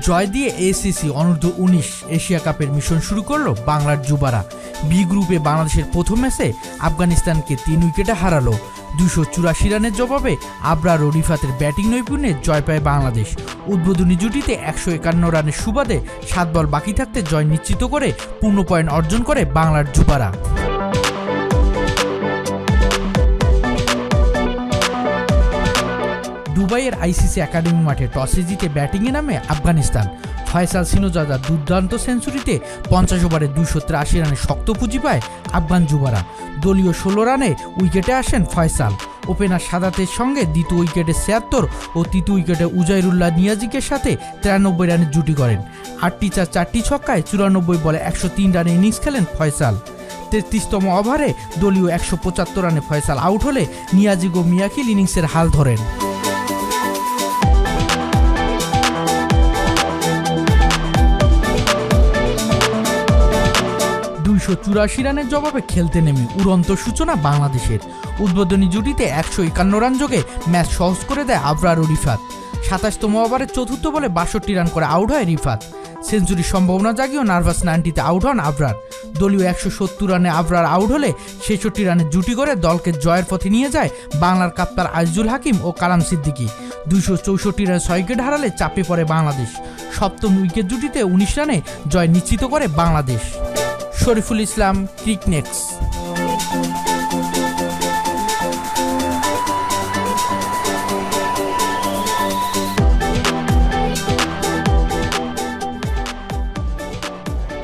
জয় দিয়ে ACC অনূর্ধ্ব-19 Asia কাপের mission শুরু করলো বাংলার যুবারা। বি গ্রুপে বাংলাদেশের প্রথম ম্যাচে আফগানিস্তানকে 3 উইকেটে হারালো। 284 রানের জবাবে আবরার ও রিফাতের ব্যাটিং নৈপুণ্যে জয় পায় বাংলাদেশ। উদ্বোধনী জুটিতে 151 রানের সুবাদে 7 বল বাকি থাকতে জয় নিশ্চিত করে পূর্ণ পয়েন্ট অর্জন করে বাংলার যুবারা। দুবাইয়ের আইসিসি একাডেমি মাঠে টসে জিতে ব্যাটিংয়ে নামে আফগানিস্তান। ফয়সাল সিনোজাদার দুর্দান্ত সেঞ্চুরিতে 50 ওভারে 283 রানে শক্ত পুঁজি পায় আফগান যুবারা। দলীয় 16 রানে উইকেটে আসেন ফয়সাল। ওপেনার সাদাতের সঙ্গে দ্বিতীয় উইকেটে 76 ও তৃতীয় উইকেটে উজাইরুল্লাহ নিয়াজিকের সাথে 93 রানের জুটি করেন। 8টি চার 4টি ছক্কায় 94 বলে 103 রানে ইনিংস খেলেন ফয়সাল। 33তম ওভারে দলীয় 175 রানে ফয়সাল আউট হলে নিয়াজিক ও মিয়াকিল ইনিংসের হাল ধরেন। 284 রানের জবাবে খেলতে নেমে উড়ন্ত সূচনা বাংলাদেশের। উদ্বোধনী জুটিতে 151 রান যোগে ম্যাচ সহজ করে দেয় আবরার ও রিফাত। 27তম ওভারের চতুর্থ বলে 62 রান করে আউট হয় রিফাত। সেঞ্চুরির সম্ভাবনা জাগিয়েও নার্ভাস 90-তে আউট হন আবরার। দলীয় 170 রানে আবরার আউট হলে 66 রানের জুটি করে দলকে জয়ের পথে নিয়ে যায় বাংলার কাপ্তান আজিজুল হাকিম ও কালাম সিদ্দিকী। 264 রানে 6 উইকেট হারালে চাপে পড়ে বাংলাদেশ। সপ্তম উইকেট জুটিতে 19 রানে জয় নিশ্চিত করে বাংলাদেশ। শরীফুল ইসলাম, ক্রিকনেক্স।